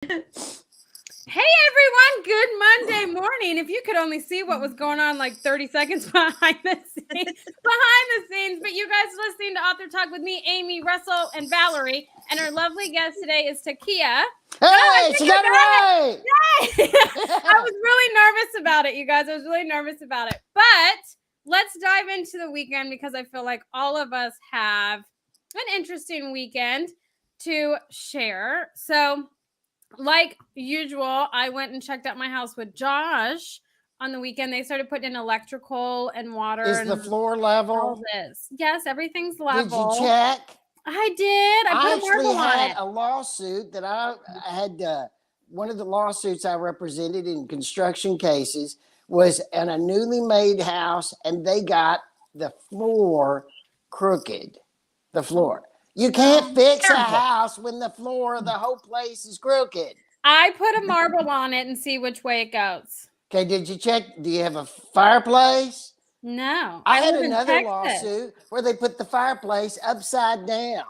Hey everyone, good Monday morning. If you could only see what was going on like 30 seconds behind the scenes, but you guys are listening to Author Talk with me, Amy, Russell, and Valerie, and our lovely guest today is Takiyah. Hey, she got it right. Yay! I was really nervous about it, you guys. I was really nervous about it. But let's dive into the weekend because I feel like all of us have an interesting weekend to share. So like usual, I went and checked out my house with Josh on the weekend. They started putting in electrical and water. Is the floor level? All this. Yes, everything's level. Did you check? I did. I put a marble on it. A lawsuit that I had. One of the lawsuits I represented in construction cases was in a newly made house, and they got the floor crooked. The floor. You can't fix a house when the floor of the whole place is crooked. I put a marble on it and see which way it goes. Okay, did you check? Do you have a fireplace? No. I had another lawsuit where they put the fireplace upside down.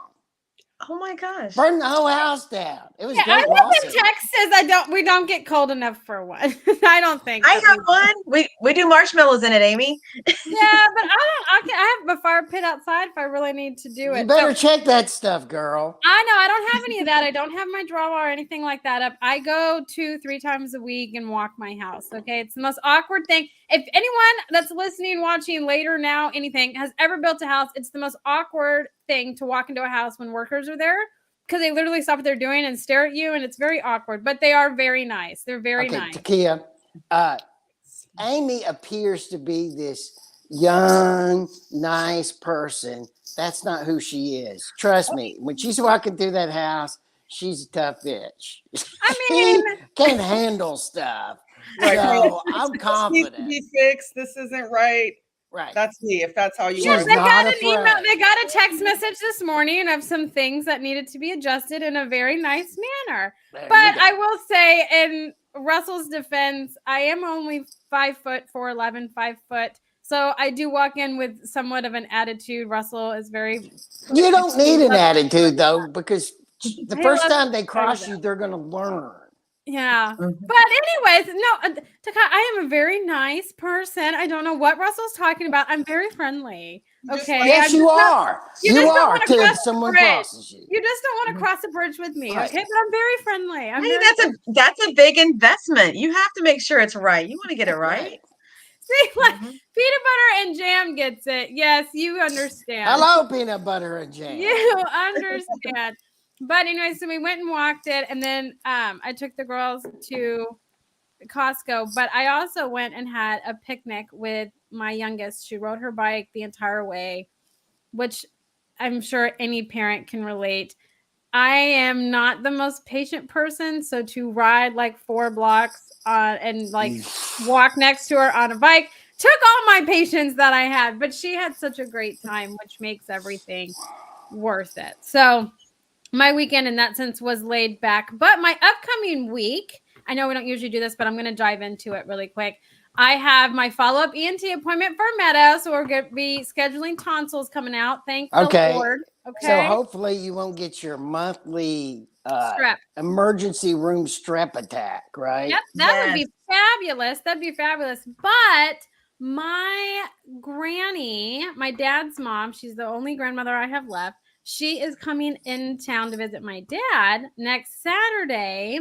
Oh my gosh. Burn the whole house down. It was I live in Texas. We don't get cold enough for one. I don't think. I have one. We do marshmallows in it, Amy. Yeah, but I have a fire pit outside if I really need to do it. You better check that stuff, girl. I know. I don't have any of that. I don't have my drywall or anything like that up. I go 2-3 times a week and walk my house. Okay. It's the most awkward thing. If anyone that's listening, watching later now, anything has ever built a house, it's the most awkward thing to walk into a house when workers are there because they literally stop what they're doing and stare at you, and it's very awkward, but they are very nice. They're very nice. Takiyah, Amy appears to be this young, nice person. That's not who she is. Trust me. When she's walking through that house, she's a tough bitch. I mean, she can handle stuff. Right. So I'm confident. Needs to be fixed. This isn't right. Right. That's me. If that's how you yes, are. they got an email. They got a text message this morning of some things that needed to be adjusted in a very nice manner. But I will say, in Russell's defense, I am only 5'4", 5 foot. So I do walk in with somewhat of an attitude. Russell is very. You don't need an attitude though, because the first time they cross you, they're going to learn. Yeah. Mm-hmm. But anyways, no, Takiyah, I am a very nice person. I don't know what Russell's talking about. I'm very friendly. Okay. Yes, you are. You are till someone crosses you. You just don't want to cross a bridge with me. Okay. But I'm very friendly. That's a big investment. You have to make sure it's right. You want to get it right. See, like peanut butter and jam gets it. Yes, you understand. Hello, peanut butter and jam. You understand. But anyway, so we went and walked it, and then I took the girls to Costco. But I also went and had a picnic with my youngest. She rode her bike the entire way, which I'm sure any parent can relate. I am not the most patient person, so to ride like 4 blocks and like walk next to her on a bike took all my patience that I had. But she had such a great time, which makes everything worth it. So my weekend in that sense was laid back, but my upcoming week, I know we don't usually do this, but I'm going to dive into it really quick. I have my follow-up ENT appointment for Meadow, so we're going to be scheduling tonsils coming out. Thank the Lord. Okay. So hopefully you won't get your monthly emergency room strep attack, right? Yep, that would be fabulous. That'd be fabulous. But my granny, my dad's mom, she's the only grandmother I have left. She is coming in town to visit my dad next Saturday.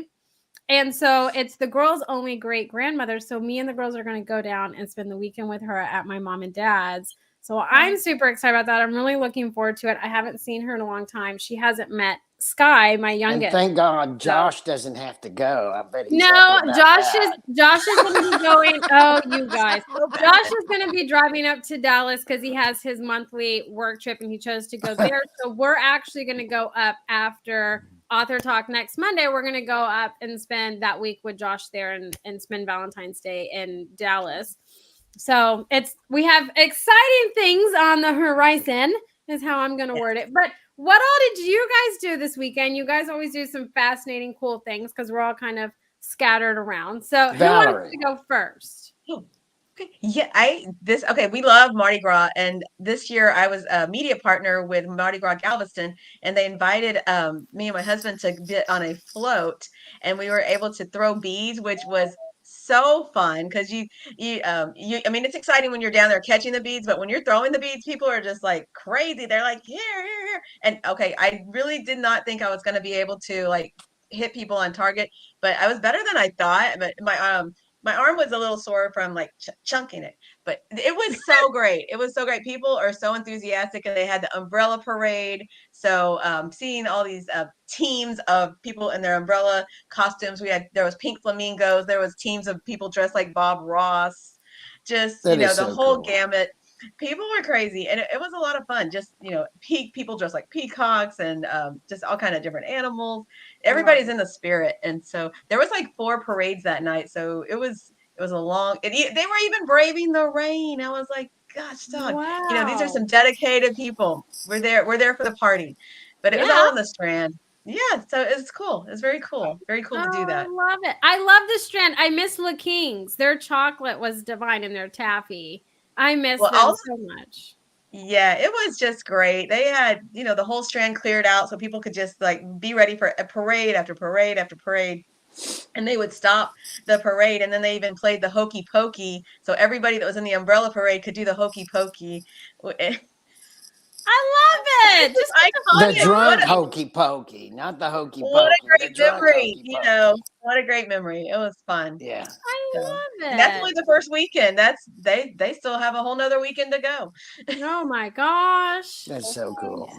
And so it's the girls' only great grandmother. So me and the girls are going to go down and spend the weekend with her at my mom and dad's. So I'm super excited about that. I'm really looking forward to it. I haven't seen her in a long time. She hasn't met Sky, my youngest. And thank God Josh doesn't have to go. I bet he's Josh is going to be going. Oh, you guys. Josh is going to be driving up to Dallas because he has his monthly work trip and he chose to go there. So we're actually going to go up after Author Talk next Monday. We're going to go up and spend that week with Josh there and spend Valentine's Day in Dallas. So we have exciting things on the horizon is how I'm going to word it. But what all did you guys do this weekend? You guys always do some fascinating, cool things because we're all kind of scattered around. So who wants to go first? Yeah, we love Mardi Gras, and this year I was a media partner with Mardi Gras Galveston, and they invited me and my husband to get on a float, and we were able to throw beads, which was so fun because I mean, it's exciting when you're down there catching the beads, but when you're throwing the beads, people are just like crazy. They're like, here, and okay, I really did not think I was going to be able to like hit people on target, but I was better than I thought. But my arm was a little sore from like chunking it, but it was so great. It was so great. People are so enthusiastic, and they had the umbrella parade. So seeing all these teams of people in their umbrella costumes, there was pink flamingos. There was teams of people dressed like Bob Ross. Just That is the so whole cool. gamut. People were crazy, and it was a lot of fun. Just people dressed like peacocks and just all kind of different animals. Everybody's in the spirit, and so there was like 4 parades that night. So it was a long. They were even braving the rain. I was like, gosh, dog. These are Wow. some dedicated people. We're there for the party, but it was Yeah. all in the Strand. Yeah, so it's cool. It's very cool. Very cool to do Oh, I that. love it. I love the Strand. I miss La King's. Their chocolate was divine in their taffy. I miss Well, them so much. yeah, it was just great. They had, the whole Strand cleared out so people could just like be ready for a parade after parade after parade. And they would stop the parade, and then they even played the hokey pokey. So everybody that was in the umbrella parade could do the hokey pokey. I love it. It's Just get the The iconic. drunk party. hokey pokey, not the hokey What a pokey. The great drunk memory. hokey pokey. What a great memory. It was fun. Yeah, I So, love and that's it. only the first weekend. They still have a whole nother weekend to go. Oh my gosh. that's so cool.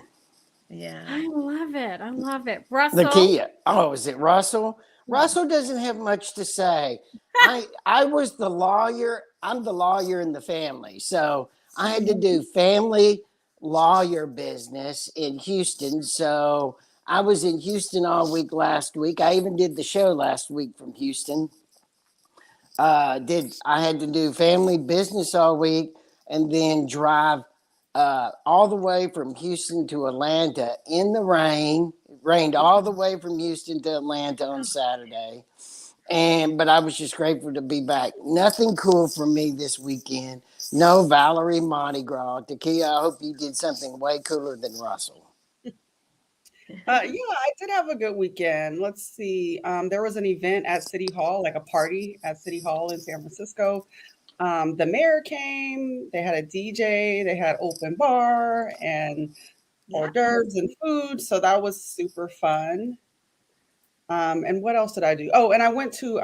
Yeah. I love it. I love it. Russell. Takiyah. Oh, is it Russell? Russell doesn't have much to say. I was the lawyer. I'm the lawyer in the family. So I had to do family lawyer business in Houston. So I was in Houston all week last week. I even did the show last week from Houston. I had to do family business all week and then drive all the way from Houston to Atlanta in the rain. It rained all the way from Houston to Atlanta on Saturday. But I was just grateful to be back. Nothing cool for me this weekend. No Valerie Mardi Gras. Takiyah, I hope you did something way cooler than Russell. Yeah, I did have a good weekend. Let's see. There was an event at City Hall, like a party at City Hall in San Francisco. The mayor came. They had a DJ. They had open bar and hors d'oeuvres and food. So that was super fun. And what else did I do? Oh, and I went to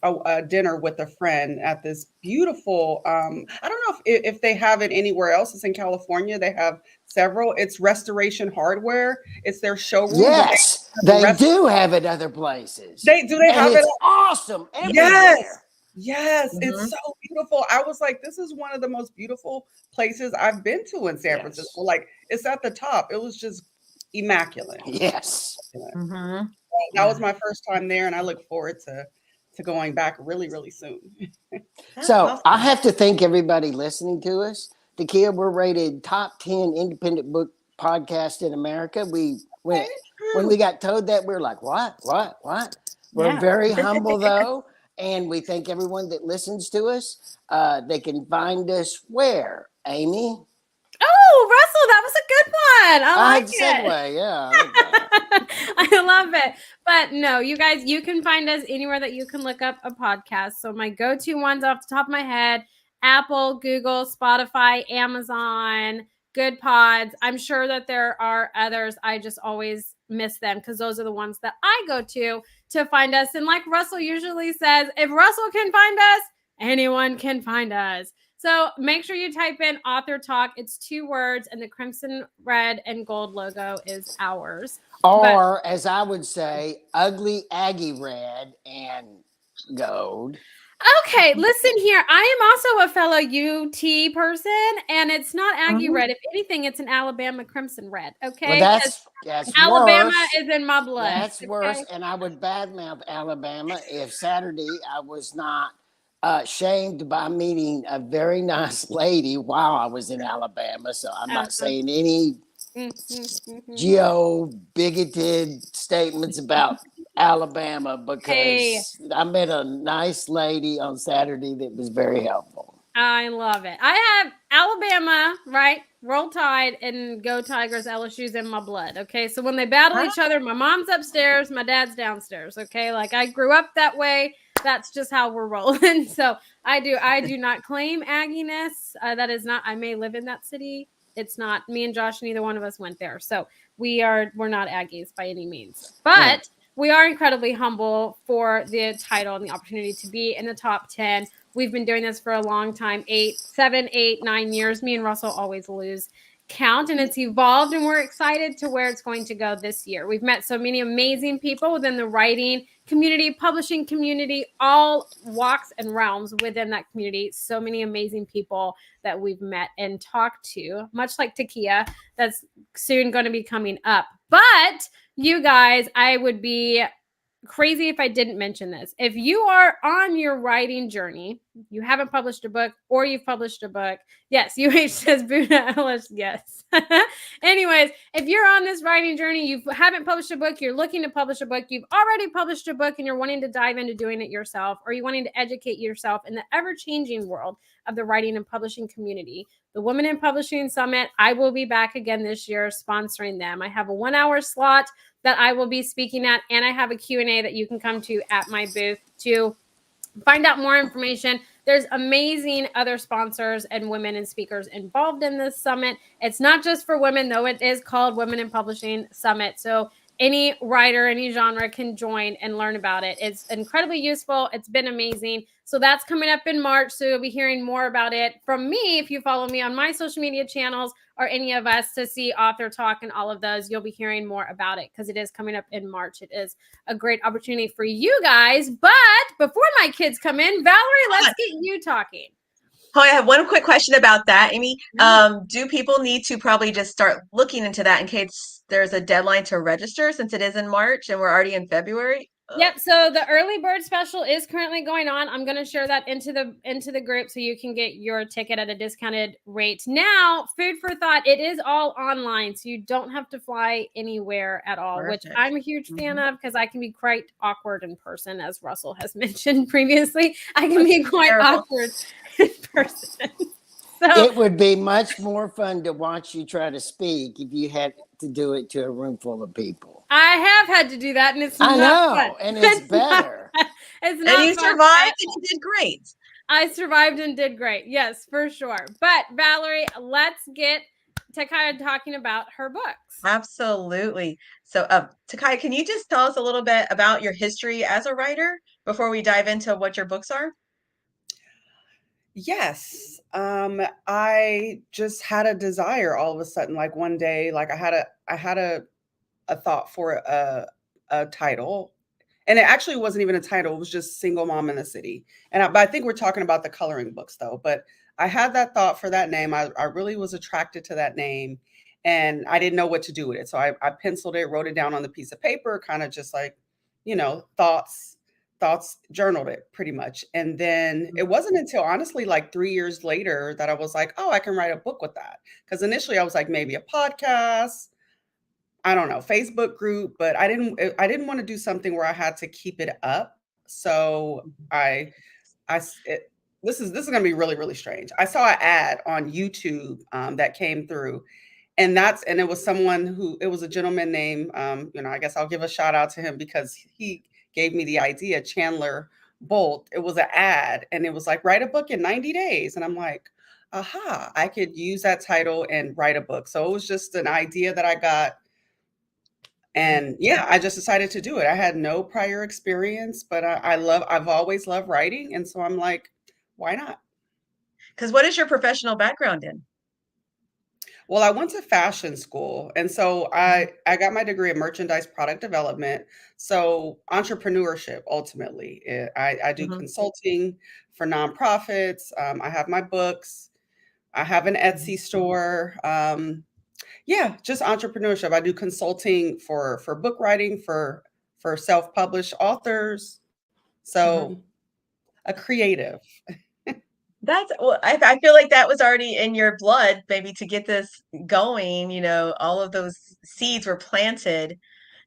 a dinner with a friend at this beautiful. I don't know if they have it anywhere else. It's in California. They have several. It's Restoration Hardware. It's their showroom. Yes, they do have it other places. They do. They and have it's it. awesome Yes. everywhere. Yes, Mhm. it's so beautiful. I was like, this is one of the most beautiful places I've been to in San Francisco. Like, it's at the top. It was just immaculate. Yes. Mhm. That was my first time there, and I look forward to going back really, really soon. So awesome. I have to thank everybody listening to us. Takiyah, we're rated top 10 independent book podcast in America. When we got told that, we were like, what? We're Yeah. very humble though. And we thank everyone that listens to us. They can find us where, Amy? Oh, Russell, that was a good one. I like had it. segue, yeah. I like that. I love it. But no, you guys, you can find us anywhere that you can look up a podcast. So my go-to ones off the top of my head, Apple, Google, Spotify, Amazon, Good Pods. I'm sure that there are others. I just always miss them because those are the ones that I go to find us. And like Russell usually says, if Russell can find us, anyone can find us. So make sure you type in Author Talk. It's 2 words, and the crimson, red, and gold logo is ours. Or, as I would say, ugly Aggie red and gold. Okay, listen here. I am also a fellow UT person, and it's not Aggie red. If anything, it's an Alabama crimson red. Okay, Well, that's Alabama worse. is in my blood. That's worse. And I would badmouth Alabama if Saturday I was not shamed by meeting a very nice lady while I was in Alabama. So I'm not saying any geo bigoted statements about Alabama because I met a nice lady on Saturday that was very helpful. I love it. I have Alabama, right? Roll Tide and Go Tigers, LSU's in my blood. Okay. So when they battle each other, my mom's upstairs, my dad's downstairs. Okay. Like I grew up that way. That's just how we're rolling. So I do not claim Agginess. That is not, I may live in that city. It's not me and Josh, neither one of us went there. So we're not Aggies by any means, but we are incredibly humble for the title and the opportunity to be in the top 10. We've been doing this for a long time, 7, 8, 9 years. Me and Russell always lose count, and it's evolved, and we're excited to where it's going to go this year. We've met so many amazing people within the writing community, publishing community, all walks and realms within that community. So many amazing people that we've met and talked to, much like Takiyah, that's soon going to be coming up. But you guys, I would be crazy if I didn't mention this. If you are on your writing journey, you haven't published a book or you've published a book. Yes, UH says Buddha Ellis. Yes. Anyways, if you're on this writing journey, you haven't published a book, you're looking to publish a book, you've already published a book and you're wanting to dive into doing it yourself, or you're wanting to educate yourself in the ever-changing world of the writing and publishing community, the Women in Publishing Summit, I will be back again this year sponsoring them. I have a 1-hour slot that I will be speaking at, and I have a Q&A that you can come to at my booth to find out more information. There's amazing other sponsors and women and speakers involved in this summit. It's not just for women, though. It is called Women in Publishing Summit. So any writer, any genre can join and learn about it. It's incredibly useful. It's been amazing. So that's coming up in March. So you'll be hearing more about it from me if you follow me on my social media channels or any of us to see Author Talk and all of those. You'll be hearing more about it because it is coming up in March. It is a great opportunity for you guys. But before my kids come in, Valerie, let's get you talking. Oh, I have one quick question about that, Amy. Do people need to probably just start looking into that in case there's a deadline to register since it is in March and we're already in February? Yep. So the early bird special is currently going on. I'm going to share that into the group so you can get your ticket at a discounted rate. Now, food for thought, it is all online, so you don't have to fly anywhere at all, which I'm a huge fan of because I can be quite awkward in person, as Russell has mentioned previously. I can be quite awkward in person. So, it would be much more fun to watch you try to speak if you had to do it to a room full of people. I have had to do that, and it's I not know, fun. and it's better. It's not. And you survived, and you did great. I survived and did great. Yes, for sure. But Valerie, let's get Takiyah talking about her books. Absolutely. So, Takiyah, can you just tell us a little bit about your history as a writer before we dive into what your books are? Yes. I just had a desire all of a sudden, like one day, like I had a thought for a title, and it actually wasn't even a title. It was just Single Mom in the City. But I think we're talking about the coloring books though. But I had that thought for that name. I really was attracted to that name, and I didn't know what to do with it. So I penciled it, wrote it down on the piece of paper, kind of just like, thoughts, journaled it pretty much. And then it wasn't until honestly like 3 years later that I was like, oh, I can write a book with that. Because initially I was like, maybe a podcast, I don't know, Facebook group, but I didn't want to do something where I had to keep it up. So this is going to be really, really strange. I saw an ad on YouTube that came through, and it was it was a gentleman named, I guess I'll give a shout out to him because he gave me the idea, Chandler Bolt. It was an ad, and it was like, write a book in 90 days. And I'm like, aha, I could use that title and write a book. So it was just an idea that I got. And yeah, I just decided to do it. I had no prior experience, but I've always loved writing. And so I'm like, why not? Because what is your professional background in? Well, I went to fashion school. And so I got my degree in merchandise product development. So entrepreneurship, ultimately. I do consulting for nonprofits. I have my books. I have an Etsy store. Yeah, just entrepreneurship. I do consulting for book writing, for self-published authors. So a creative. I feel like that was already in your blood, maybe to get this going. All of those seeds were planted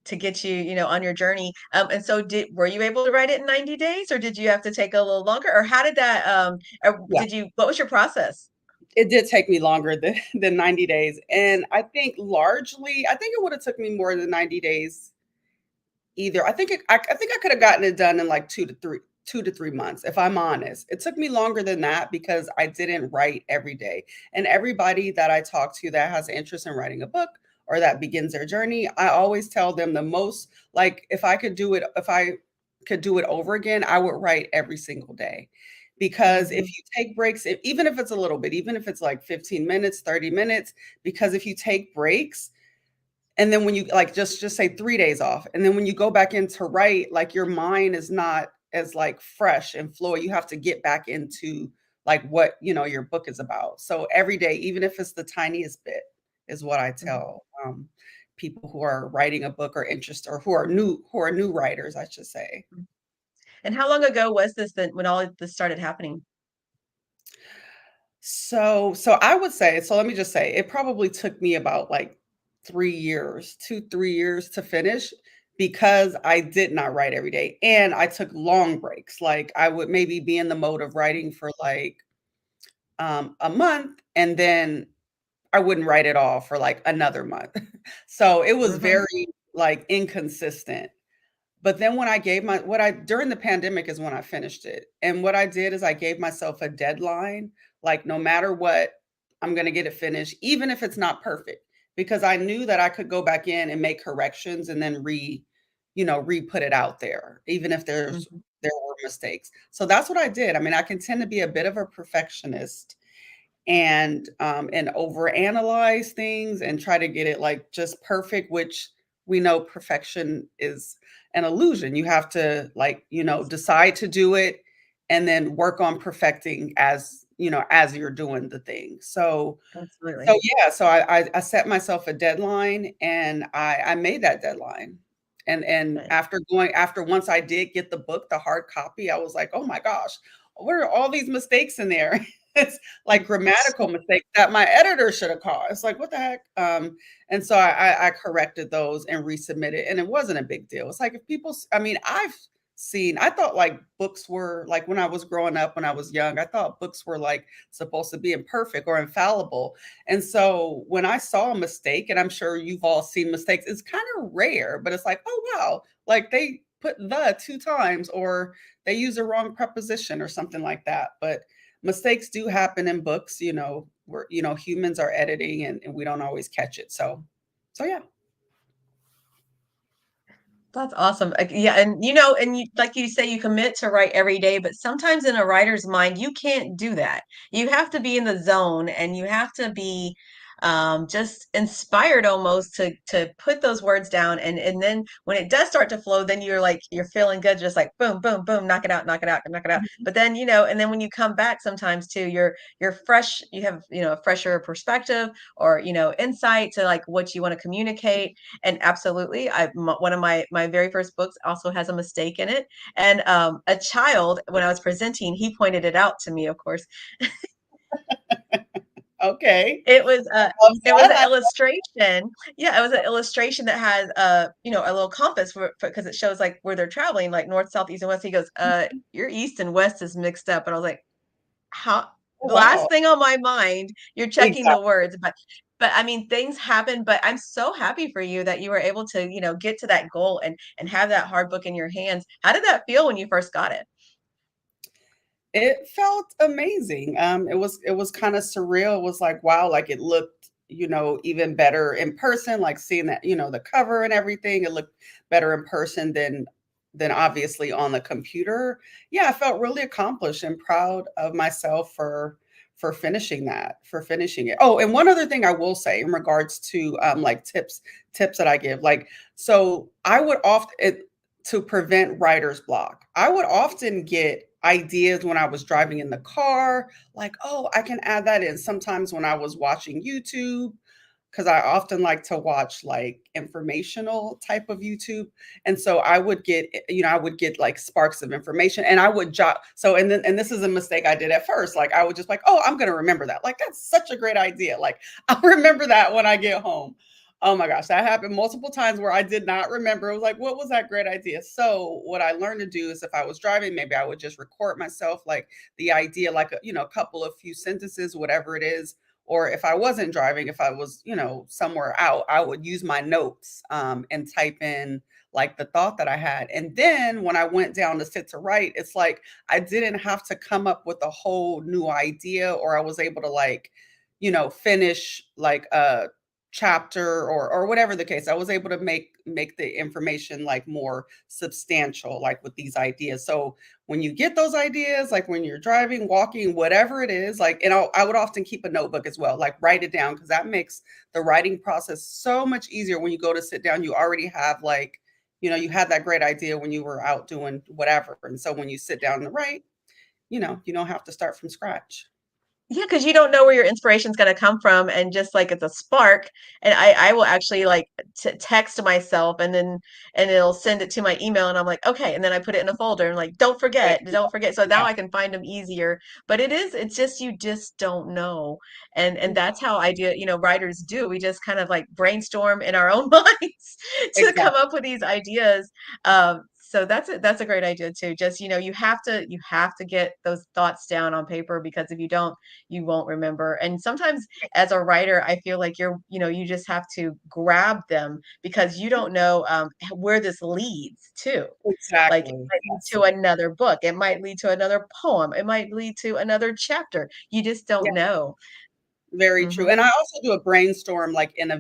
to get you, you know, on your journey. And so were you able to write it in 90 days, or did you have to take a little longer, or how did that, or Yeah. what was your process? It did take me longer than 90 days. And I think largely, I think it would have took me more than 90 days either. I think I think I could have gotten it done in like 2 to 3 months, if I'm honest. It took me longer than that because I didn't write every day. And everybody that I talk to that has an interest in writing a book or that begins their journey, I always tell them the most, like if I could do it over again, I would write every single day. Because if you take breaks, even if it's a little bit, even if it's like 15 minutes, 30 minutes, because if you take breaks, and then when you like just say 3 days off, and then when you go back in to write, like your mind is not as like fresh and flow. You have to get back into like what your book is about. So every day, even if it's the tiniest bit, is what I tell people who are writing a book or interest, or who are new writers, I should say. And how long ago was this then when all of this started happening? So I would say, so let me just say, it probably took me about like 3 years, 3 years to finish, because I did not write every day and I took long breaks. Like I would maybe be in the mode of writing for like a month, and then I wouldn't write at all for like another month. So it was Mm-hmm. very like inconsistent. But then when I gave what I during the pandemic is when I finished it. And what I did is I gave myself a deadline, like no matter what, I'm going to get it finished, even if it's not perfect, because I knew that I could go back in and make corrections and then re-put it out there, even if there were mistakes. So that's what I did. I mean, I can tend to be a bit of a perfectionist and overanalyze things and try to get it like just perfect, which we know perfection is an illusion. You have to like, decide to do it and then work on perfecting as you're doing the thing. So Absolutely. yeah, so I set myself a deadline, and I made that deadline. And Good. after once I did get the book, the hard copy, I was like, oh my gosh, what are all these mistakes in there? It's like grammatical mistakes that my editor should have caught. It's like, what the heck? And so I corrected those and resubmitted, and it wasn't a big deal. It's like if people, I mean, I thought like books were like, when I was growing up, when I was young, I thought books were like supposed to be imperfect or infallible. And so when I saw a mistake, and I'm sure you've all seen mistakes, it's kind of rare, but it's like, oh wow, like they put the 2 times, or they use a wrong preposition or something like that. But mistakes do happen in books, where humans are editing, and we don't always catch it. So yeah. That's awesome. Yeah, and and you, like you say, you commit to write every day, but sometimes in a writer's mind, you can't do that. You have to be in the zone, and you have to be just inspired almost to put those words down, and then when it does start to flow, then you're feeling good, just like boom, boom, boom, knock it out, knock it out, knock it out. But then and then when you come back, sometimes too, you're fresh. You have a fresher perspective, or insight to like what you want to communicate. And absolutely, one of my very first books also has a mistake in it. And a child, when I was presenting, he pointed it out to me, of course. Okay. It was Love it was an that. illustration. Yeah, it was an illustration that has a little compass because it shows like where they're traveling, like north, south, east, and west. He goes, your east and west is mixed up. And I was like, how? Oh, The last wow. thing on my mind, you're checking the Exactly. words, but I mean, things happen. But I'm so happy for you that you were able to get to that goal and have that hard book in your hands. How did that feel when you first got it? It felt amazing. It was kind of surreal. It was like, wow, like it looked, even better in person, like seeing that, the cover and everything. It looked better in person than obviously on the computer. Yeah, I felt really accomplished and proud of myself for finishing it. Oh, and one other thing I will say in regards to like tips that I give, like, so I would often, to prevent writer's block, I would often get ideas when I was driving in the car, like, oh, I can add that in. Sometimes when I was watching YouTube, because I often like to watch like informational type of YouTube. And so I would get like sparks of information, and I would jot. So, and this is a mistake I did at first. Like I would just like, oh, I'm going to remember that. Like, that's such a great idea. Like I'll remember that when I get home. Oh my gosh, that happened multiple times where I did not remember. It was like, what was that great idea? So what I learned to do is if I was driving, maybe I would just record myself, like the idea, like a couple of few sentences, whatever it is. Or if I wasn't driving, if I was, somewhere out, I would use my notes and type in like the thought that I had. And then when I went down to sit to write, it's like I didn't have to come up with a whole new idea, or I was able to like, finish like a chapter or whatever the case. I was able to make the information like more substantial, like with these ideas. So when you get those ideas, like when you're driving, walking, whatever it is, like, and I would often keep a notebook as well, like write it down, because that makes the writing process so much easier. When you go to sit down, you already have like, you had that great idea when you were out doing whatever. And so when you sit down to write, you don't have to start from scratch. Yeah, because you don't know where your inspiration's going to come from, and just like it's a spark. And I will actually like text myself, and it'll send it to my email, and I'm like, okay, and then I put it in a folder and like, don't Right. forget, don't forget. So now Yeah. I can find them easier. But it's just you just don't know, and that's how writers do. We just kind of like brainstorm in our own minds to come Exactly. up with these ideas. So that's a great idea too. Just you have to get those thoughts down on paper, because if you don't, you won't remember. And sometimes as a writer, I feel like you just have to grab them, because you don't know where this leads to. Like it Exactly. might lead Yes. to another book. It might lead to another poem. It might lead to another chapter. You just Yeah. don't know. Very true. Hmm. And I also do a brainstorm like in the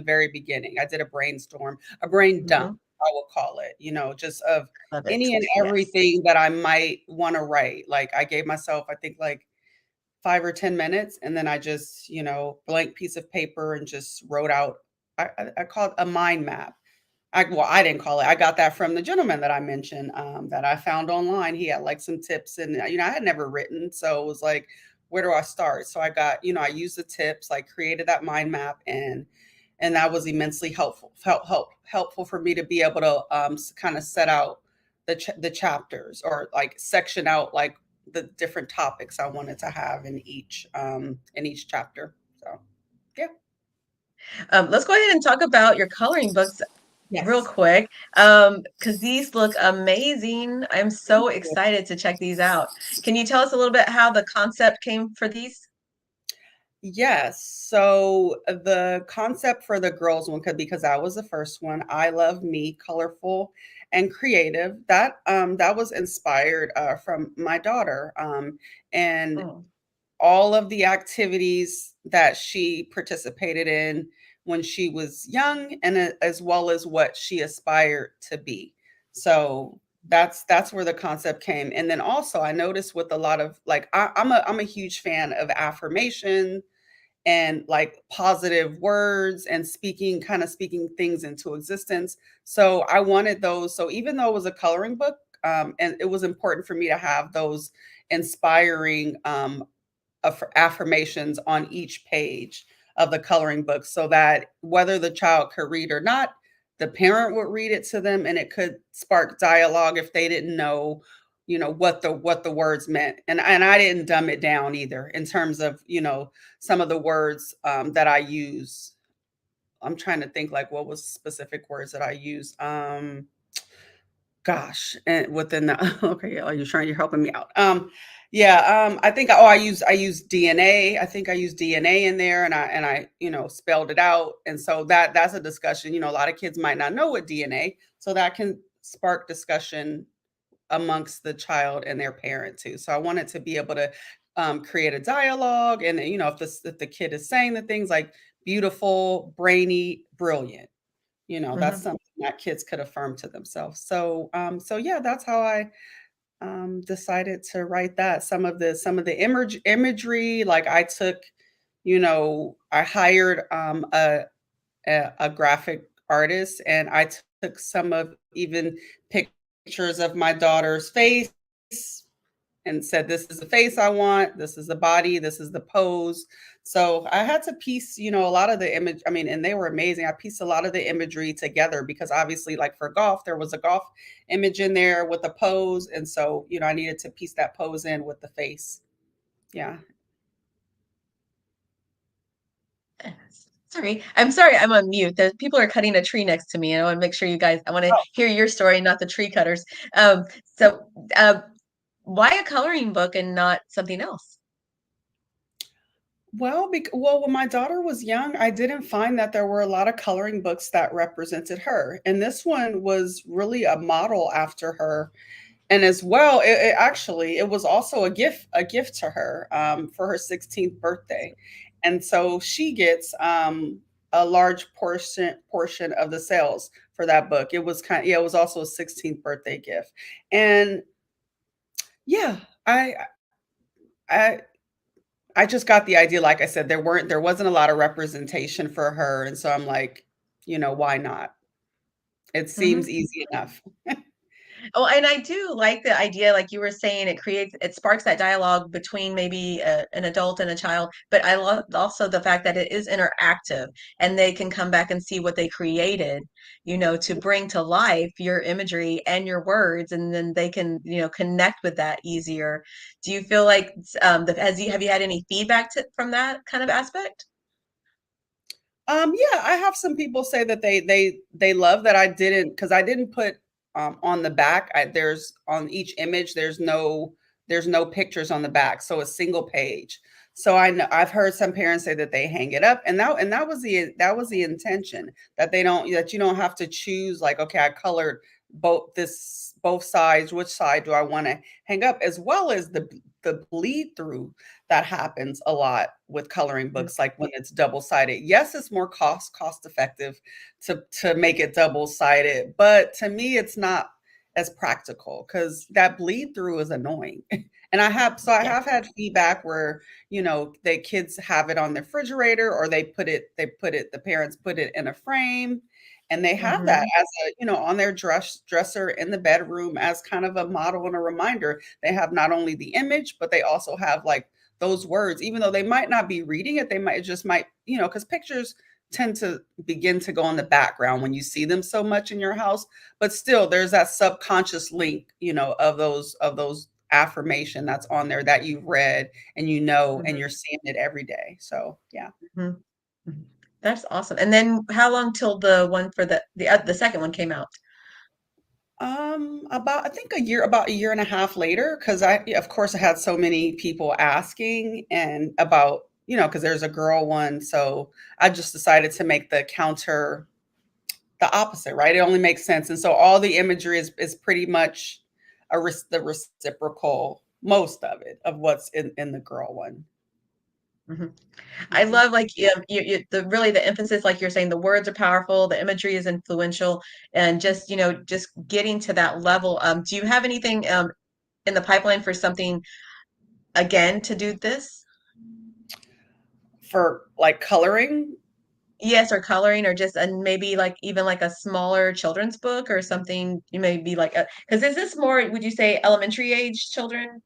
very beginning. I did a brainstorm, a brain dump, Hmm. I will call it, just of Love it. any and Yes. everything that I might want to write. Like I gave myself, I think like 5 or 10 minutes, and then I just, blank piece of paper and just wrote out. I call it a mind map. I didn't call it. I got that from the gentleman that I mentioned, that I found online. He had like some tips, and I had never written, so it was like, where do I start? So I got, I used the tips, like created that mind map, and that was immensely helpful. Helpful for me to be able to kind of set out the chapters, or like section out like the different topics I wanted to have in each chapter. So yeah. Let's go ahead and talk about your coloring books real Yes. quick, because these look amazing. I'm Thank so you. excited to check these out. Can you tell us a little bit how the concept came for these? Yes. So the concept for the girls one, because that was the first one, I Love Me, Colorful and Creative. That was inspired from my daughter, and Oh. all of the activities that she participated in when she was young, and as well as what she aspired to be. So that's where the concept came. And then also I noticed with a lot of like I'm a huge fan of affirmation and like positive words and speaking things into existence. So I wanted those. So even though it was a coloring book, and it was important for me to have those inspiring affirmations on each page of the coloring book, so that whether the child could read or not, the parent would read it to them, and it could spark dialogue if they didn't know, what the words meant. And I didn't dumb it down either in terms of, some of the words that I use. I'm trying to think like what was specific words that I use. Gosh, and within the okay, yeah, you're helping me out. Yeah, I think I use DNA. I think I use DNA in there, and I spelled it out, and so that's a discussion. A lot of kids might not know what DNA, so that can spark discussion amongst the child and their parent too. So I wanted to be able to create a dialogue, and if the kid is saying the things like beautiful, brainy, brilliant, that's Hmm. something that kids could affirm to themselves. So yeah, that's how I decided to write that. Some of the imagery, like I took, I hired a graphic artist, and I took some of even pictures of my daughter's face and said, this is the face I want, this is the body, this is the pose. So I had to piece, a lot of the image. I mean, and they were amazing. I pieced a lot of the imagery together, because obviously, like for golf, there was a golf image in there with a pose. And so, I needed to piece that pose in with the face. Yeah. Sorry, I'm on mute. There's people are cutting a tree next to me, and I want to make sure you guys. I want to Oh, hear your story, not the tree cutters. So, why a coloring book and not something else? well, when my daughter was young, I didn't find that there were a lot of coloring books that represented her, and this one was really a model after her. And as well, it actually it was also a gift to her for her 16th birthday, and so she gets a large portion of the sales for that book. It was kind of, yeah, it was also a 16th birthday gift, and yeah, I I just got the idea. Like I said, there wasn't a lot of representation for her, and so I'm like, why not? It Mm-hmm. seems easy enough. Oh, and I do like the idea, like you were saying, it sparks that dialogue between maybe an adult and a child. But I love also the fact that it is interactive and they can come back and see what they created, to bring to life your imagery and your words, and then they can, connect with that easier. Do you feel like have you had any feedback from that kind of aspect? Yeah, I have some people say that they love that I didn't, because I didn't put on the back. There's on each image. There's no pictures on the back, so a single page. So I know I've heard some parents say that they hang it up, and that was the intention, that you don't have to choose, like, okay, I colored both sides. Which side do I want to hang up? As well as the bleed through that happens a lot with coloring books, like when it's double sided. Yes, it's more cost effective to make it double sided, but to me, it's not as practical because that bleed through is annoying. And I Yeah. have had feedback where the kids have it on the refrigerator, or the parents put it in a frame, and they have that Hmm. as on their dresser in the bedroom as kind of a model and a reminder. They have not only the image, but they also have like those words. Even though they might not be reading it, they might, because pictures tend to begin to go in the background when you see them so much in your house. But still, there's that subconscious link, of those affirmation that's on there that you've read, and you're seeing it every day. So yeah. Hmm. That's awesome. And then how long till the one for the second one came out? About, I think, about a year and a half later, because of course, I had so many people asking, and about, because there's a girl one, so I just decided to make the counter the opposite, right? It only makes sense, and so all the imagery is pretty much the reciprocal, most of it, of what's in the girl one. Hmm. I Mhm. love, like, the emphasis, like you're saying, the words are powerful, the imagery is influential, and just getting to that level. Do you have anything in the pipeline for something again to do this? For like coloring. Yes, or coloring, or just, and maybe like even like a smaller children's book or something. You may be like, because is this more, would you say, elementary age children?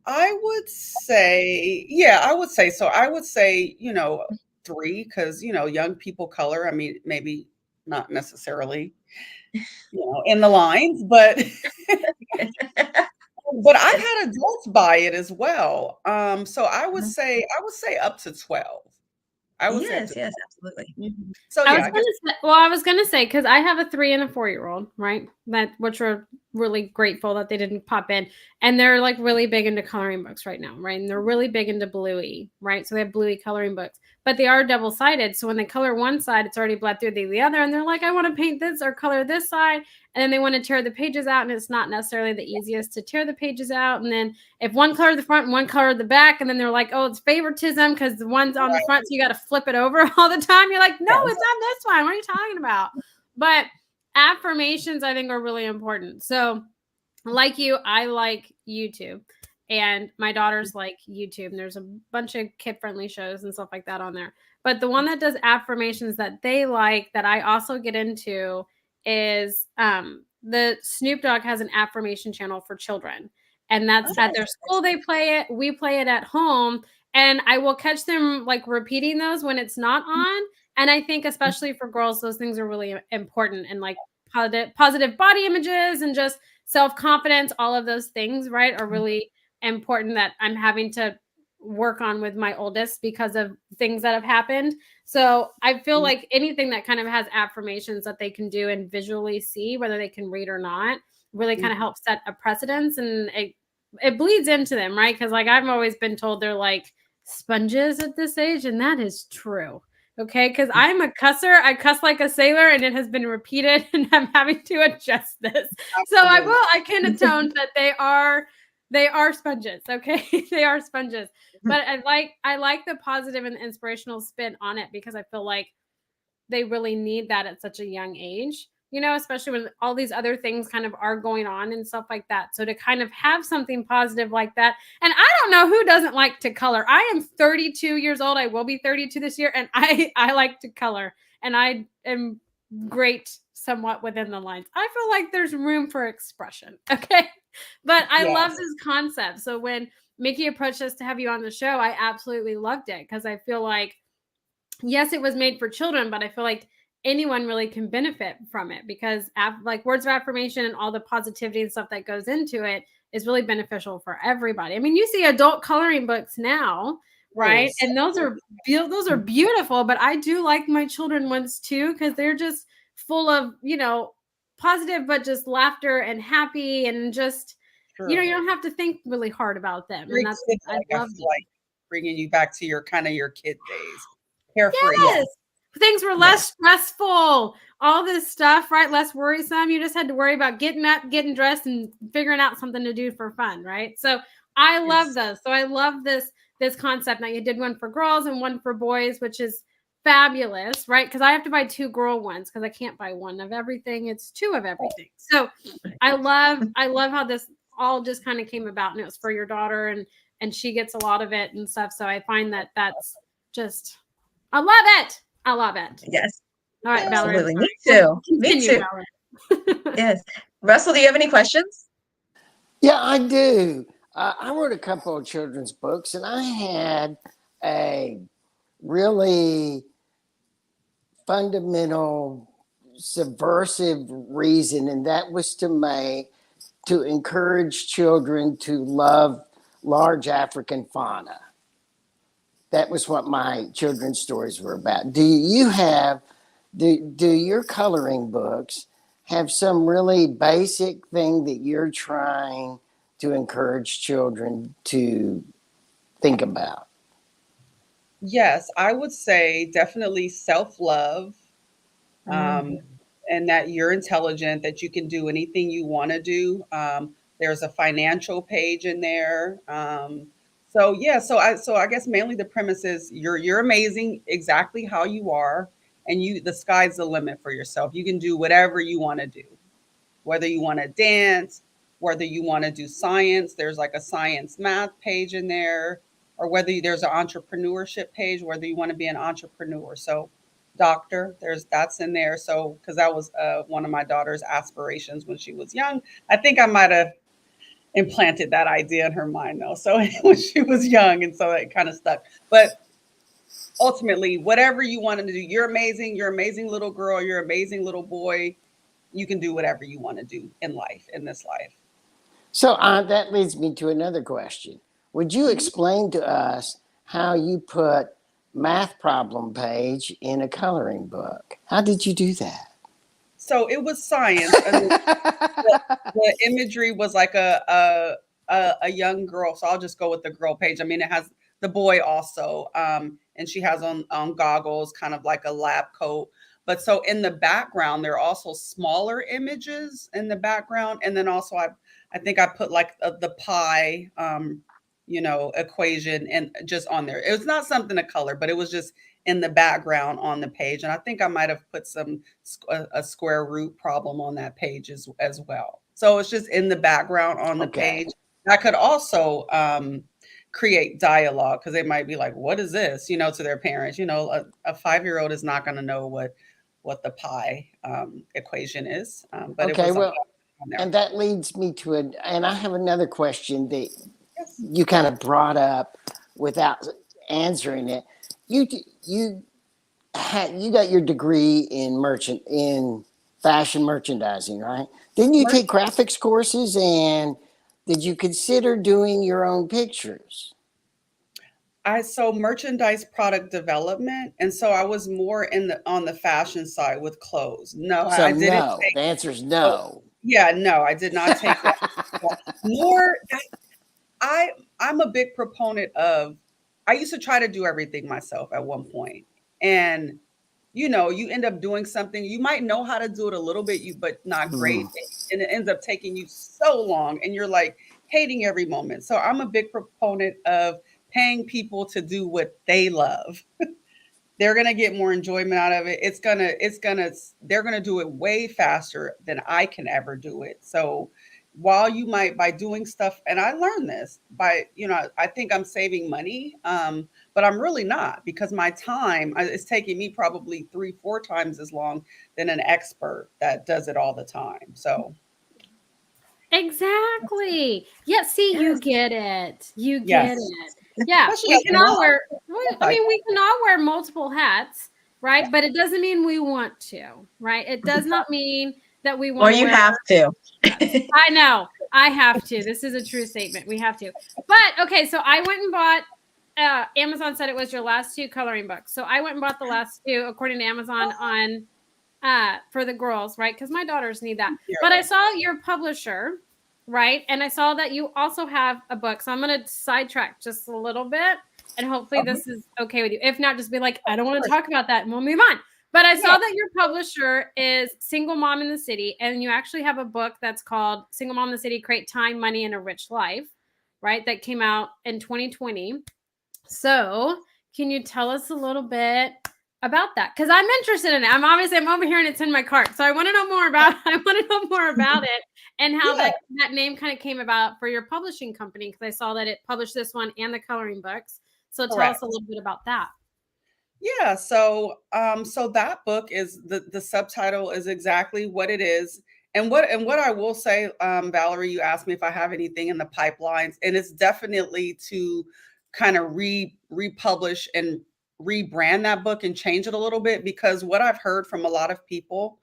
I would say, yeah, I would say so. I would say, three, because, young people color. I mean, maybe not necessarily, in the lines, but I've had adults buy it as well. So I would say up to 12. I would say up Yes, to yes, 12. absolutely. Mhm. So I was yeah, I gonna guess. say, well, I was gonna say, because I have a 3 and a 4-year-old, right? Which we're really grateful that they didn't pop in, and they're like really big into coloring books right now, right? And they're really big into Bluey, right? So they have Bluey coloring books, but they are double sided. So when they color one side, it's already bled through the other, and they're like, I want to paint this or color this side, and then they want to tear the pages out, and it's not necessarily the easiest to tear the pages out, and then if one colored the front and one colored the back, and then they're like, oh, it's favoritism because the one's on the front, so you got to flip it over all the time. You're like, no, Yes. it's on this one. What are you talking about? But affirmations, I think, are really important. So, like you, I like YouTube, and my daughters like YouTube, and there's a bunch of kid friendly shows and stuff like that on there. But the one that does affirmations that they like, that I also get into, is the Snoop Dogg has an affirmation channel for children, and that's at Yes. their school. They play it. We play it at home, and I will catch them like repeating those when it's not on. And I think, especially for girls, those things are really important, and like positive body images and just self-confidence, all of those things, right, are really important, that I'm having to work on with my oldest because of things that have happened. So I feel like anything that kind of has affirmations that they can do and visually see, whether they can read or not, really kind of helps set a precedence, and it bleeds into them, right? Because like I've always been told they're like sponges at this age, and that is true. Okay, because I'm a cusser. I cuss like a sailor, and it has been repeated, and I'm having to adjust this. So I can atone that they are sponges. Okay, they are sponges. But I like the positive and inspirational spin on it, because I feel like they really need that at such a young age, especially when all these other things kind of are going on and stuff like that. So to kind of have something positive like that. And I don't know who doesn't like to color. I am 32 years old. I will be 32 this year. And I like to color, and I am great somewhat within the lines. I feel like there's room for expression. Okay. But I love this concept. So when Mickey approached us to have you on the show, I absolutely loved it, because I feel like, yes, it was made for children, but I feel like anyone really can benefit from it, because like words of affirmation and all the positivity and stuff that goes into it is really beneficial for everybody. I mean, you see adult coloring books now, right? Yes. And those are beautiful, but I do like my children ones too, because they're just full of, positive, but just laughter and happy, and just, you don't have to think really hard about them. And that's, I love like bringing you back to your kid days. Carefree. Yes. Things were less stressful. All this stuff, right? Less worrisome. You just had to worry about getting up, getting dressed, and figuring out something to do for fun, right? So I love those. So I love this concept. Now you did one for girls and one for boys, which is fabulous, right? Because I have to buy 2 girl ones, because I can't buy 1 of everything. It's 2 of everything. So I love how this all just kind of came about, and it was for your daughter, and she gets a lot of it and stuff. So I find that that's just, I love it. I love it. Yes. All right, Valerie. Absolutely. Me too. Continue, Me too. Yes. Russell, do you have any questions? Yeah, I do. I wrote a couple of children's books, and I had a really fundamental, subversive reason, and that was to encourage children to love large African fauna. That was what my children's stories were about. Do your coloring books have some really basic thing that you're trying to encourage children to think about? Yes, I would say definitely self-love, and that you're intelligent, that you can do anything you want to do. There's a financial page in there. So I guess mainly the premise is you're amazing exactly how you are, and the sky's the limit for yourself. You can do whatever you want to do, whether you want to dance, whether you want to do science. There's like a science math page in there, or whether there's an entrepreneurship page, whether you want to be an entrepreneur. So doctor, that's in there. So because that was one of my daughter's aspirations when she was young. I think I might have implanted that idea in her mind though. So when she was young, and so it kind of stuck. But ultimately, whatever you want to do, you're amazing. You're an amazing little girl. You're an amazing little boy. You can do whatever you want to do in life, in this life. So that leads me to another question. Would you explain to us how you put math problem page in a coloring book? How did you do that? So it was science. And the imagery was like a young girl. So I'll just go with the girl page. I mean, it has the boy also, and she has on goggles, kind of like a lab coat. But so in the background, there are also smaller images in the background, and then also I think I put like the pi, equation and just on there. It was not something to color, but it was just in the background on the page. And I think I might have put a square root problem on that page as well. So it's just in the background on the page. I could also create dialogue, because they might be like, what is this, to their parents. A 5-year-old is not going to know what the pi equation is. But okay, it was well, and that leads me to and I have another question that you kind of brought up without answering it. You got your degree in fashion merchandising, right? Didn't you take graphics courses, and did you consider doing your own pictures? so merchandise product development, and so I was more on the fashion side with clothes. No, So I didn't no, take. the answer is Oh, no. yeah, no, I did not take that. More, I I'm a big proponent of. I used to try to do everything myself at one point, and you end up doing something. You might know how to do it a little bit, but not great, Mm. and it ends up taking you so long, and you're like hating every moment. So I'm a big proponent of paying people to do what they love. They're going to get more enjoyment out of it. They're going to do it way faster than I can ever do it. So while you might, by doing stuff, and I learned this I think I'm saving money, but I'm really not, because my time is taking me probably 3, 4 times as long than an expert that does it all the time. So Exactly. Yeah, see, you yes, get it. You get yes, it. Yeah, especially we as can a all mom. wear, I mean, we can all wear multiple hats, Yeah, right? But it doesn't mean we want to, right? It does not mean that we Or want to you wear have to. hats. I know. I have to. This is a true statement. We have to. But okay, so I went and bought Amazon said it was your last 2 coloring books. So I went and bought the last 2 according to Amazon on for the girls, right? Because my daughters need that. But I saw your publisher, right? And I saw that you also have a book. So I'm going to sidetrack just a little bit. And hopefully this is okay with you. If not, just be like, I don't want to talk about that and we'll move on. But I saw that your publisher is Single Mom in the City. And you actually have a book that's called Single Mom in the City, Create Time, Money, and a Rich Life, right? That came out in 2020. So can you tell us a little bit about that? Because I'm interested in it. I'm over here and it's in my cart. So I want to know more about it and how yeah. that name kind of came about for your publishing company, because I saw that it published this one and the coloring books. So tell us Correct. a little bit about that. Yeah, so that book is the subtitle is exactly what it is. And what I will say, Valerie, you asked me if I have anything in the pipelines, and it's definitely to kind of republish and rebrand that book and change it a little bit, because what I've heard from a lot of people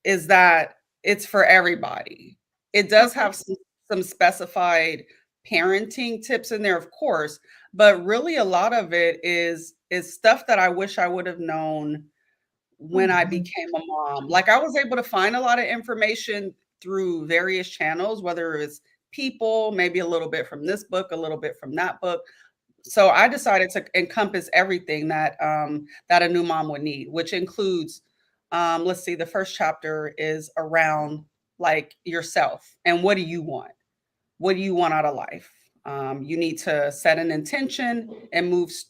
is that it's for everybody. It does Okay. have some specified parenting tips in there, of course, but really a lot of it is stuff that I wish I would have known when I became a mom. Like, I was able to find a lot of information through various channels, whether it's people, maybe a little bit from this book, a little bit from that book. So I decided to encompass everything that a new mom would need, which includes, let's see, the first chapter is around like yourself and what do you want? What do you want out of life? You need to set an intention and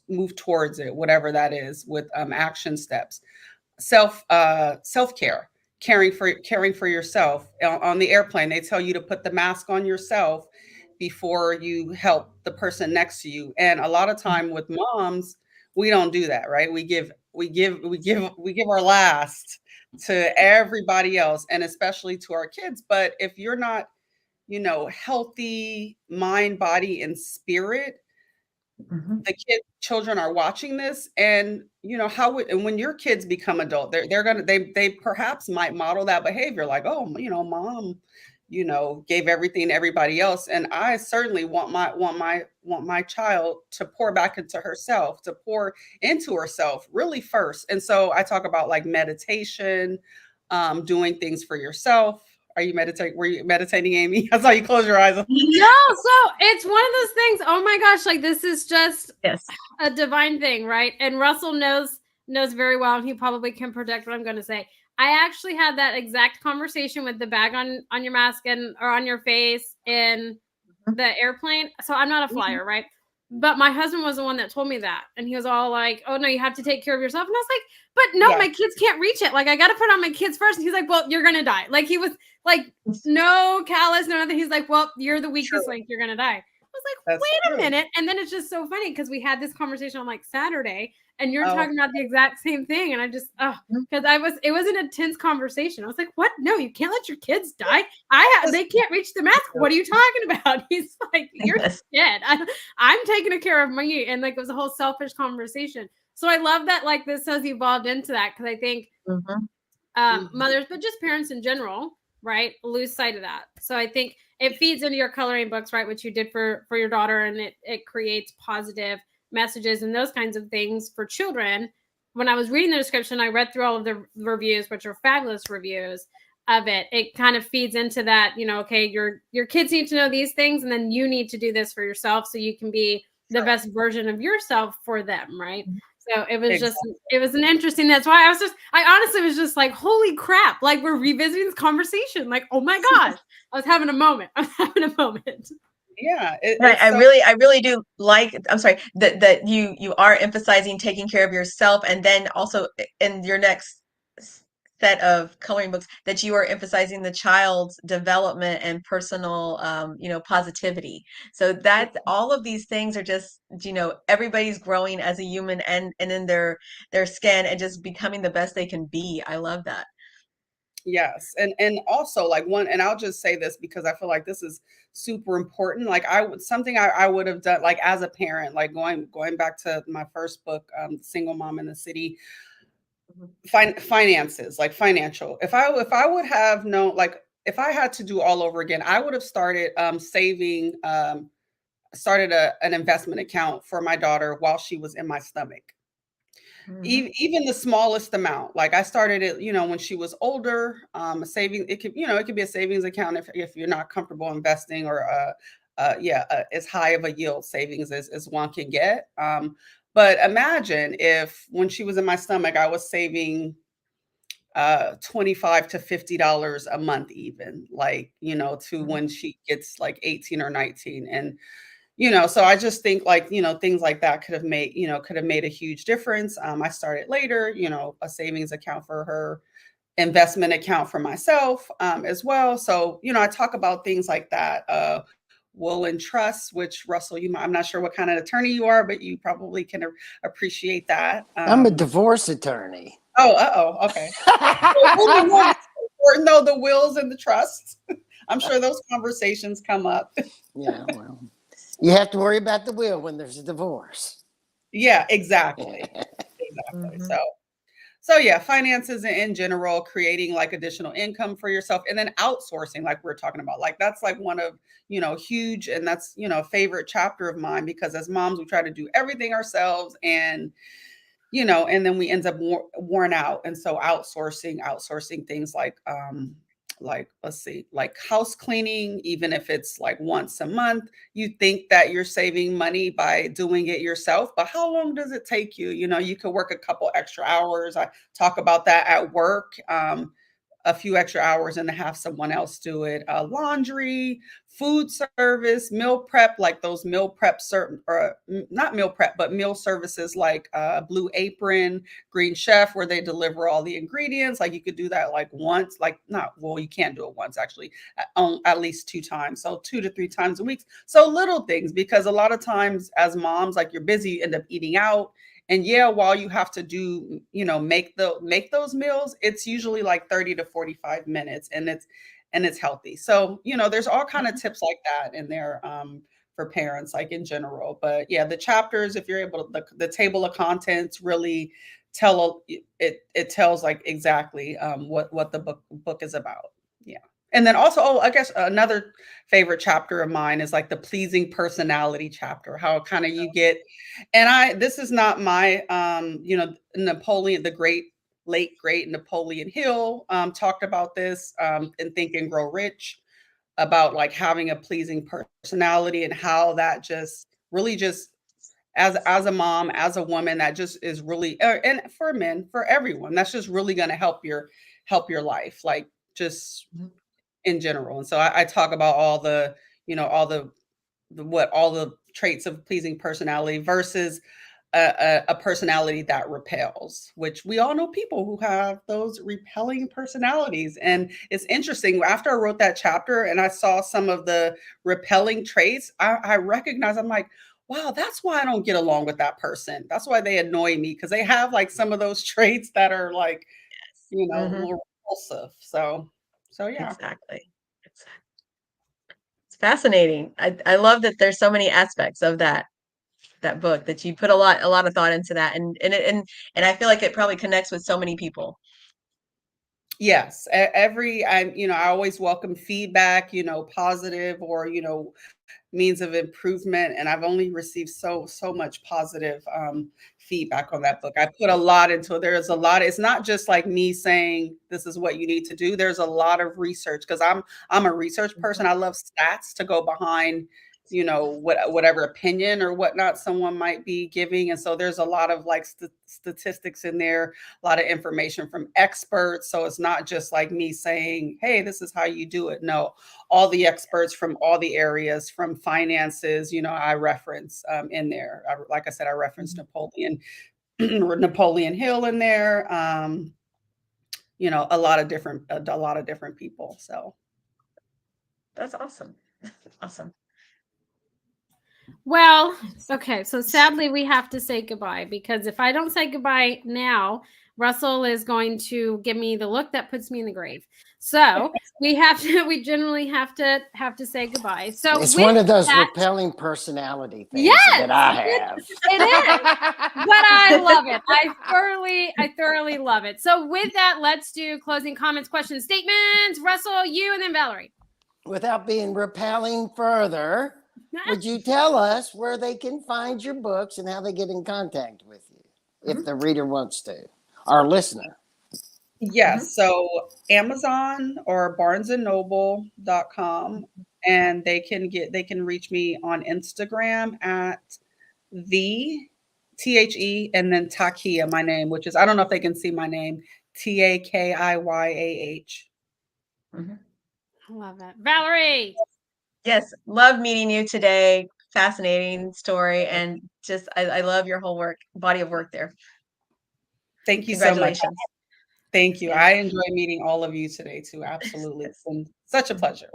move towards it, whatever that is, with action steps. Self care, caring for yourself. On the airplane, they tell you to put the mask on yourself before you help the person next to you. And a lot of time with moms, we don't do that, right? We give our last to everybody else, and especially to our kids. But if you're not healthy mind, body, and spirit, Mhm. the children are watching this, and and when your kids become adult, they perhaps might model that behavior, like, oh, mom, gave everything to everybody else, and I certainly want my child to pour back into herself, to pour into herself really first. And so I talk about like meditation, doing things for yourself. Were you meditating, Amy? I saw you close your eyes. No, so it's one of those things. Oh my gosh, like this is just Yes. a divine thing, right? And Russell knows very well, and he probably can predict what I'm going to say. I actually had that exact conversation with the bag on your mask or on your face in the airplane. So I'm not a flyer, right? But my husband was the one that told me that. And he was all like, oh no, you have to take care of yourself. And I was like, but no, Yeah. my kids can't reach it. Like, I got to put on my kids first. And he's like, well, you're going to die. Like, he was like, no callous, no nothing. He's like, well, you're the weakest True. link. You're going to die. I was like, That's wait a true. minute. And then it's just so funny because we had this conversation on like Saturday and you're Oh. talking about the exact same thing. And I just, because it was an intense conversation. I was like, what? No, you can't let your kids die. They can't reach the mask. What are you talking about? He's like, you're dead. I'm taking care of me. And like, it was a whole selfish conversation. So I love that like this has evolved into that, because I think mothers, but just parents in general, right? Lose sight of that. So I think it feeds into your coloring books, right? Which you did for your daughter, and it creates positive messages and those kinds of things for children. When I was reading the description, I read through all of the reviews, which are fabulous reviews of it. It kind of feeds into that, okay, your kids need to know these things, and then you need to do this for yourself so you can be the best version of yourself for them, right? So it was it was an interesting, that's why I honestly was just like, holy crap, like we're revisiting this conversation. Like, oh my gosh, I was having a moment. Yeah. I really do like, I'm sorry, that you are emphasizing taking care of yourself, and then also in your next set of coloring books that you are emphasizing the child's development and personal, positivity. So that all of these things are just, everybody's growing as a human and in their skin and just becoming the best they can be. I love that. Yes. And also like and I'll just say this because I feel like this is super important. Like something I would have done like as a parent, like going back to my first book, Single Mom in the City, finances, like financial. If I would have known, like if I had to do all over again, I would have started saving, started an investment account for my daughter while she was in my stomach. Even the smallest amount, like I started it, when she was older. A saving, it could be a savings account if you're not comfortable investing, or as high of a yield savings as one can get. But imagine if when she was in my stomach, I was saving $25 to $50 a month, even, like, to when she gets like 18 or 19. And so I just think, like, things like that could have made a huge difference. I started later, a savings account for her, investment account for myself, as well. So, I talk about things like that. Will and trust, which Russell, I'm not sure what kind of attorney you are, but you probably can appreciate that. I'm a divorce attorney. Okay. Well, important though, the wills and the trusts. I'm sure those conversations come up. Yeah, well, you have to worry about the will when there's a divorce. Yeah, exactly. Exactly. So yeah, finances in general, creating like additional income for yourself, and then outsourcing, like we're talking about. Like that's like one of, huge, and that's, a favorite chapter of mine, because as moms, we try to do everything ourselves, and and then we end up worn out. And so outsourcing things like, let's see, like house cleaning, even if it's like once a month. You think that you're saving money by doing it yourself, but how long does it take you? You could work a couple extra hours. I talk about that at work. A few extra hours and to have someone else do it. Laundry, food service, meal prep, like those meal prep certain, or not meal prep, but meal services like Blue Apron, Green Chef, where they deliver all the ingredients. Like you could do that like once, like not, well, you can't do it once actually, at least 2 times. So 2 to 3 times a week. So little things, because a lot of times as moms, like you're busy, you end up eating out. And yeah, while you have to do, make those meals, it's usually like 30 to 45 minutes, and it's healthy. So, there's all kind of tips like that in there, for parents, like in general. But yeah, the chapters, if you're able to, the table of contents really it tells like exactly what the book is about. Yeah. And then also, I guess another favorite chapter of mine is like the pleasing personality chapter, how kind of you get, and this is not my, Napoleon, the late great Napoleon Hill, talked about this, in Think and Grow Rich, about like having a pleasing personality, and how that just really just, as a mom, as a woman, that just is really, and for men, for everyone, that's just really going to help your life, like just in general. And so I talk about all the, all the traits of pleasing personality versus a personality that repels, which we all know people who have those repelling personalities. And it's interesting, after I wrote that chapter and I saw some of the repelling traits, I recognize, I'm like, wow, that's why I don't get along with that person. That's why they annoy me, because they have like some of those traits that are like, a little repulsive. So yeah. Exactly. It's fascinating. I love that there's so many aspects of that book, that you put a lot of thought into that, and I feel like it probably connects with so many people. Yes, I always welcome feedback, positive or, means of improvement. And I've only received so much positive feedback on that book. I put a lot into it. There's a lot. It's not just like me saying this is what you need to do. There's a lot of research because I'm a research person. I love stats to go behind, whatever opinion or whatnot someone might be giving. And so there's a lot of like statistics in there, a lot of information from experts. So it's not just like me saying, hey, this is how you do it. No, all the experts from all the areas, from finances, I reference in there. Like I said, I referenced Napoleon Hill in there. A lot of different people. So That's awesome. Awesome. Well, okay. So sadly, we have to say goodbye because if I don't say goodbye now, Russell is going to give me the look that puts me in the grave. So we generally have to say goodbye. So it's one of those that, repelling personality things yes, that I have. It is, but I love it. I thoroughly love it. So with that, let's do closing comments, questions, statements. Russell, you, and then Valerie. Without being repelling further, would you tell us where they can find your books and how they get in contact with you if the reader wants to, our listener? Yes. So Amazon or barnesandnoble.com, and they can reach me on Instagram at the THE and then Takiyah, my name, which is, I don't know if they can see my name, TAKIYAH. I love it. Valerie. Yes. Love meeting you today. Fascinating story. And just, I love your whole body of work there. Thank you so much. Congratulations. Thank you. I enjoy meeting all of you today too. Absolutely. It's been such a pleasure.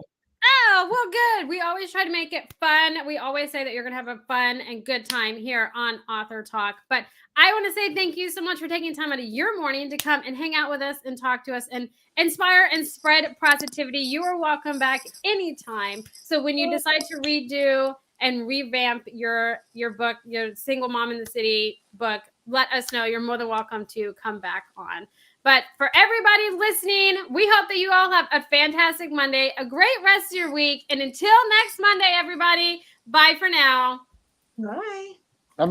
Oh, well, good. We always try to make it fun. We always say that you're going to have a fun and good time here on Author Talk. But I want to say thank you so much for taking time out of your morning to come and hang out with us and talk to us and inspire and spread positivity. You are welcome back anytime. So when you decide to redo and revamp your book, your Single Mom in the City book, let us know. You're more than welcome to come back on. But for everybody listening, we hope that you all have a fantastic Monday, a great rest of your week. And until next Monday, everybody, bye for now. Bye.